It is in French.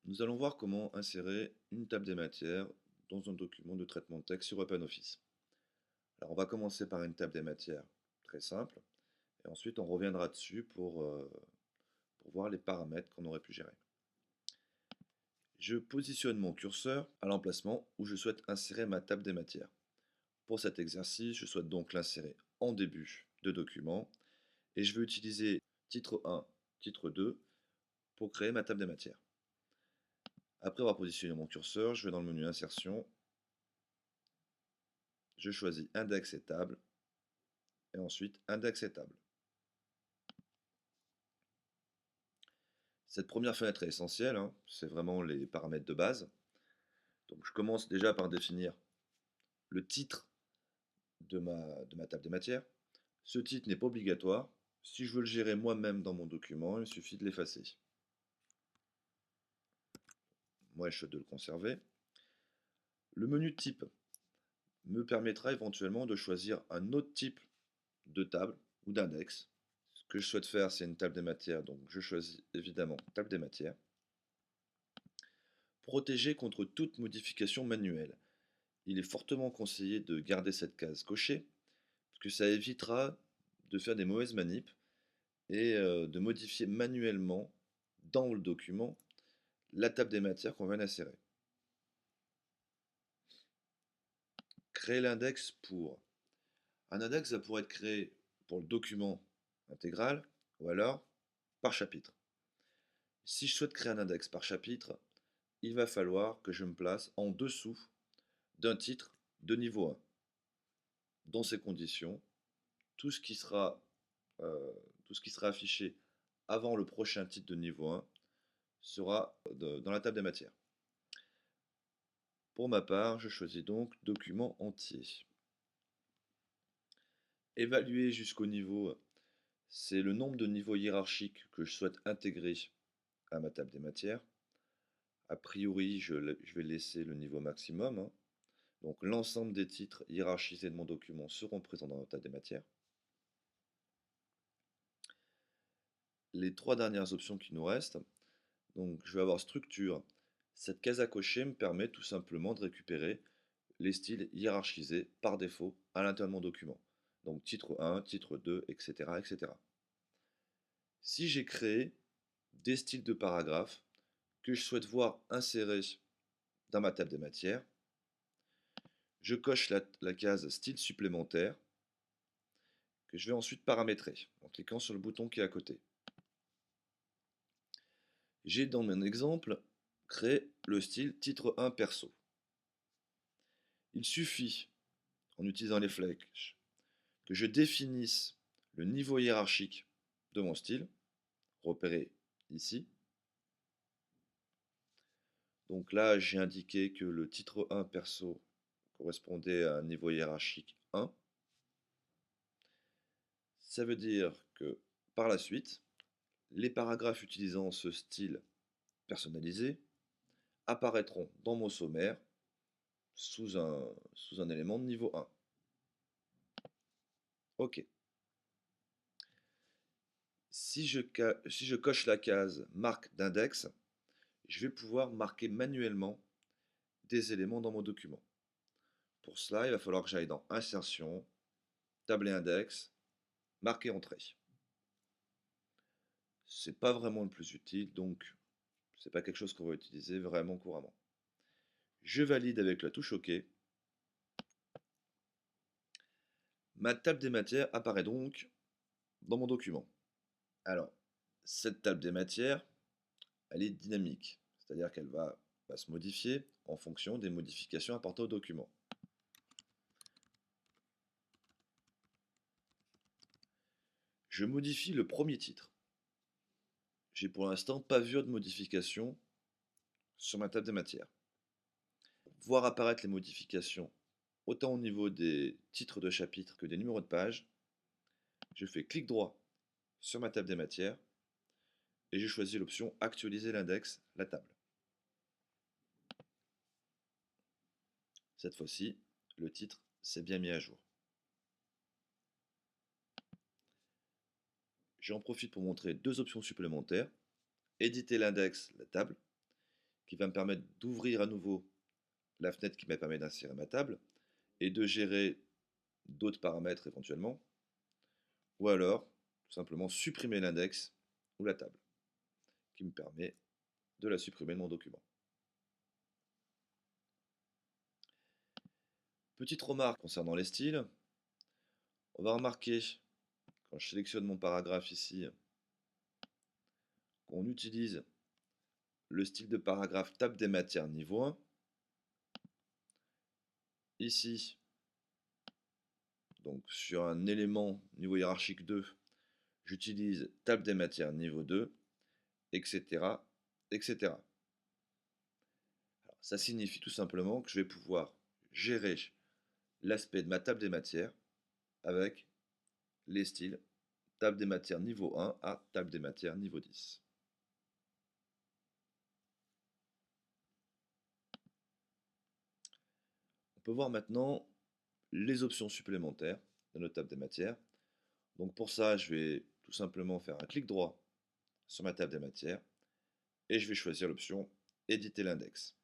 Nous allons voir comment insérer une table des matières dans un document de traitement de texte sur OpenOffice. Alors on va commencer par une table des matières très simple, et ensuite on reviendra dessus pour voir les paramètres qu'on aurait pu gérer. Je positionne mon curseur à l'emplacement où je souhaite insérer ma table des matières. Pour cet exercice, je souhaite donc l'insérer en début de document, et je vais utiliser titre 1, titre 2 pour créer ma table des matières. Après avoir positionné mon curseur, je vais dans le menu Insertion, je choisis Index et table, et ensuite Index et table. Cette première fenêtre est essentielle, hein, c'est vraiment les paramètres de base. Donc je commence déjà par définir le titre de ma table des matières. Ce titre n'est pas obligatoire. Si je veux le gérer moi-même dans mon document, il suffit de l'effacer. Moi, je souhaite de le conserver. Le menu type me permettra éventuellement de choisir un autre type de table ou d'index. Ce que je souhaite faire, c'est une table des matières, donc je choisis évidemment table des matières. Protéger contre toute modification manuelle. Il est fortement conseillé de garder cette case cochée, parce que ça évitera de faire des mauvaises manips et de modifier manuellement dans le document la table des matières qu'on vient d'insérer. Créer l'index pour. Un index, ça pourrait être créé pour le document intégral ou alors par chapitre. Si je souhaite créer un index par chapitre, il va falloir que je me place en dessous d'un titre de niveau 1. Dans ces conditions, tout ce qui sera, euh, tout ce qui sera affiché avant le prochain titre de niveau 1 sera dans la table des matières. Pour ma part, je choisis donc document entier. Évaluer jusqu'au niveau, c'est le nombre de niveaux hiérarchiques que je souhaite intégrer à ma table des matières. A priori, je vais laisser le niveau maximum, hein. Donc l'ensemble des titres hiérarchisés de mon document seront présents dans la table des matières. Les trois dernières options qui nous restent, donc je vais avoir structure. Cette case à cocher me permet tout simplement de récupérer les styles hiérarchisés par défaut à l'intérieur de mon document. Donc titre 1, titre 2, etc. etc. Si j'ai créé des styles de paragraphes que je souhaite voir insérés dans ma table des matières, je coche la case style supplémentaire que je vais ensuite paramétrer en cliquant sur le bouton qui est à côté. J'ai dans mon exemple créé le style titre 1 perso. Il suffit, en utilisant les flèches, que je définisse le niveau hiérarchique de mon style, repéré ici. Donc là, j'ai indiqué que le titre 1 perso correspondait à un niveau hiérarchique 1. Ça veut dire que par la suite, les paragraphes utilisant ce style personnalisé apparaîtront dans mon sommaire sous un élément de niveau 1. OK. Si je coche la case marque d'index, je vais pouvoir marquer manuellement des éléments dans mon document. Pour cela, il va falloir que j'aille dans Insertion, Table et Index, Marquer Entrée. C'est pas vraiment le plus utile, donc c'est pas quelque chose qu'on va utiliser vraiment couramment. Je valide avec la touche OK. Ma table des matières apparaît donc dans mon document. Alors, cette table des matières, elle est dynamique, c'est-à-dire qu'elle va se modifier en fonction des modifications apportées au document. Je modifie le premier titre. J'ai pour l'instant pas vu de modification sur ma table des matières. Voir apparaître les modifications autant au niveau des titres de chapitre que des numéros de page, je fais clic droit sur ma table des matières et je choisis l'option Actualiser l'index, la table. Cette fois-ci, le titre s'est bien mis à jour. J'en profite pour montrer deux options supplémentaires. Éditer l'index, la table, qui va me permettre d'ouvrir à nouveau la fenêtre qui me permet d'insérer ma table et de gérer d'autres paramètres éventuellement, ou alors tout simplement supprimer l'index ou la table, qui me permet de la supprimer de mon document. Petite remarque concernant les styles, on va remarquer, quand je sélectionne mon paragraphe ici, qu'on utilise le style de paragraphe table des matières niveau 1. Ici, donc sur un élément niveau hiérarchique 2, j'utilise table des matières niveau 2, etc. etc. Alors, ça signifie tout simplement que je vais pouvoir gérer l'aspect de ma table des matières avec les styles table des matières niveau 1 à table des matières niveau 10. On peut voir maintenant les options supplémentaires de notre table des matières. Donc pour ça, je vais tout simplement faire un clic droit sur ma table des matières et je vais choisir l'option éditer l'index.